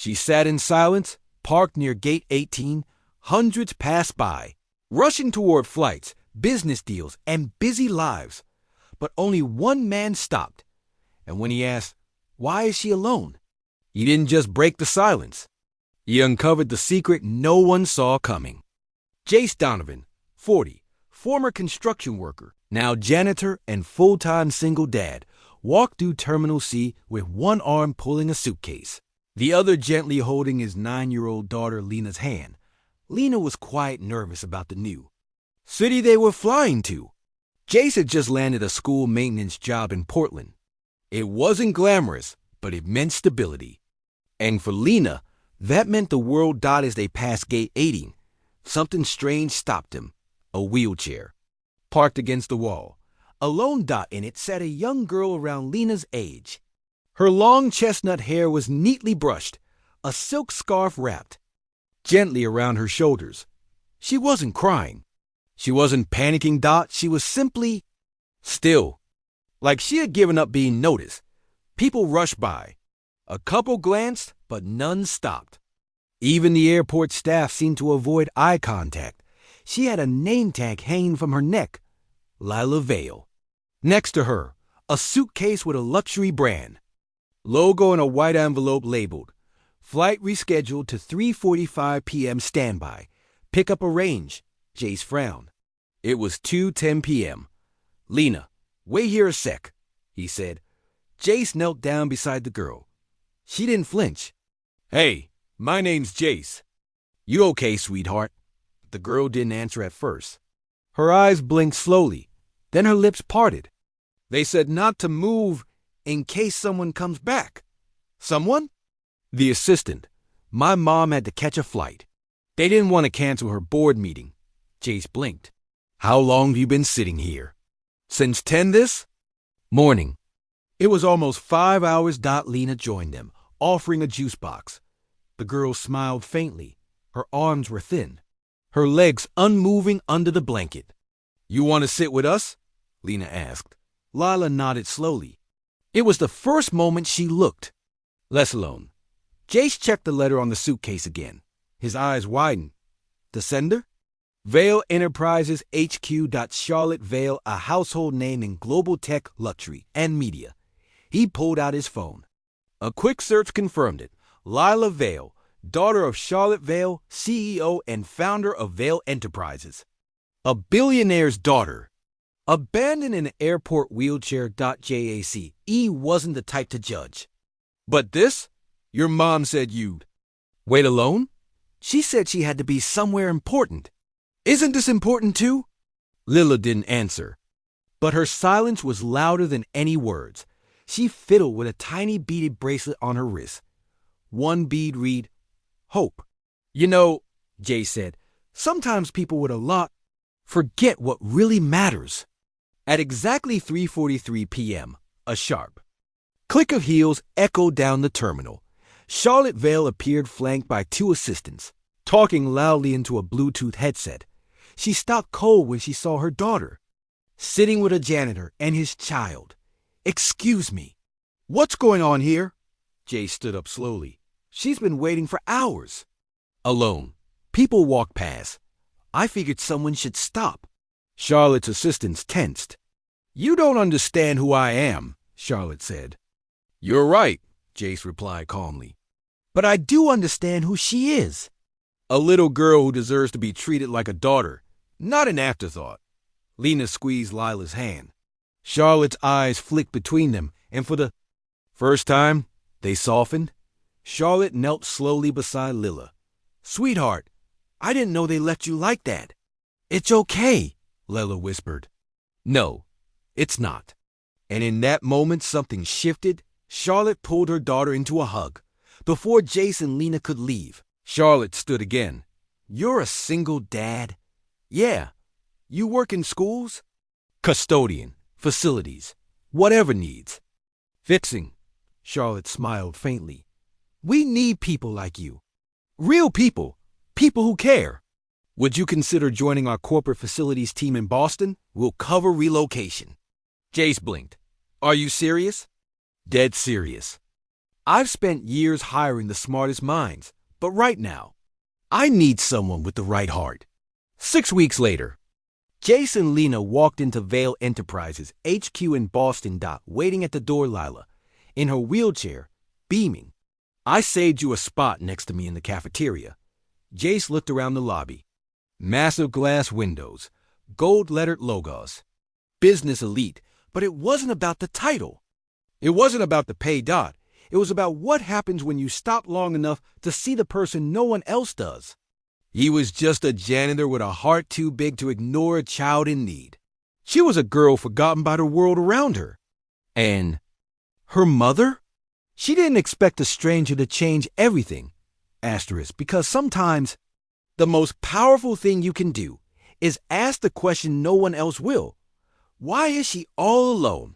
She sat in silence, parked near Gate 18. Hundreds passed by, rushing toward flights, business deals, and busy lives. But only one man stopped. And when he asked, "Why is she alone?" he didn't just break the silence. He uncovered the secret no one saw coming. Jace Donovan, 40, former construction worker, now janitor and full-time single dad, walked through Terminal C with one arm pulling a suitcase, the other gently holding his 9-year-old daughter Lena's hand. Lena was quite nervous about the new city they were flying to. Jace had just landed a school maintenance job in Portland. It wasn't glamorous, but it meant stability. And for Lena, that meant the world died as they passed Gate 80. Something strange stopped him. A wheelchair. Parked against the wall. A lone dot in it sat a young girl around Lena's age. Her long chestnut hair was neatly brushed, a silk scarf wrapped gently around her shoulders. She wasn't crying. She wasn't panicking, Dot. She was simply still. Like she had given up being noticed. People rushed by. A couple glanced, but none stopped. Even the airport staff seemed to avoid eye contact. She had a name tag hanging from her neck. Lila Vale. Next to her, a suitcase with a luxury brand. Logo in a white envelope labeled, "Flight rescheduled to 3:45 p.m. standby. Pickup arranged." Jace frowned. It was 2:10 p.m. "Lena, wait here a sec," he said. Jace knelt down beside the girl. She didn't flinch. "Hey, my name's Jace." "You okay, sweetheart?" The girl didn't answer at first. Her eyes blinked slowly, then her lips parted. "They said not to move in case someone comes back." "Someone?" "The assistant. My mom had to catch a flight. They didn't want to cancel her board meeting." Jace blinked. "How long have you been sitting here?" "Since 10 this morning." It was almost 5 hours. Lena joined them, offering a juice box. The girl smiled faintly. Her arms were thin, her legs unmoving under the blanket. "You want to sit with us?" Lena asked. Lila nodded slowly. It was the first moment she looked less alone. Jace checked the letter on the suitcase again. His eyes widened. The sender? Vale Enterprises HQ. Charlotte Vale, a household name in global tech, luxury, and media. He pulled out his phone. A quick search confirmed it. Lila Vale, daughter of Charlotte Vale, CEO and founder of Vale Enterprises. A billionaire's daughter. Abandoned in an airport wheelchair. JAC. E wasn't the type to judge. "But this? Your mom said you'd wait alone?" "She said she had to be somewhere important." "Isn't this important too?" Lila didn't answer. But her silence was louder than any words. She fiddled with a tiny beaded bracelet on her wrist. One bead read, "Hope." "You know," Jay said, "sometimes people with a lot forget what really matters." At exactly 3:43 p.m., a sharp click of heels echoed down the terminal. Charlotte Vale appeared flanked by 2 assistants, talking loudly into a Bluetooth headset. She stopped cold when she saw her daughter, sitting with a janitor and his child. "Excuse me. What's going on here?" Jay stood up slowly. "She's been waiting for hours." Alone. People walked past. I figured someone should stop. Charlotte's assistants tensed. "You don't understand who I am," Charlotte said. "You're right," Jace replied calmly. "But I do understand who she is. A little girl who deserves to be treated like a daughter, not an afterthought." Lena squeezed Lila's hand. Charlotte's eyes flicked between them, and for the first time, they softened. Charlotte knelt slowly beside Lila. "Sweetheart, I didn't know they left you like that." "It's okay," Lila whispered. "No, it's not." And in that moment, something shifted. Charlotte pulled her daughter into a hug. Before Jace and Lena could leave, Charlotte stood again. "You're a single dad?" "Yeah. You work in schools?" "Custodian, facilities, whatever needs." "Fixing." Charlotte smiled faintly. "We need people like you. Real people. People who care. Would you consider joining our corporate facilities team in Boston? We'll cover relocation." Jace blinked. "Are you serious?" "Dead serious." I've spent years hiring the smartest minds, but right now, I need someone with the right heart. 6 weeks later, Jace and Lena walked into Vale Enterprises, HQ in Boston. Waiting at the door, Lila, in her wheelchair, beaming. I saved you a spot next to me in the cafeteria. Jace looked around the lobby. Massive glass windows, gold-lettered logos. Business elite, but it wasn't about the title. It wasn't about the pay. It was about what happens when you stop long enough to see the person no one else does. He was just a janitor with a heart too big to ignore a child in need. She was a girl forgotten by the world around her. And her mother? She didn't expect a stranger to change everything. Because sometimes the most powerful thing you can do is ask the question no one else will. Why is she all alone?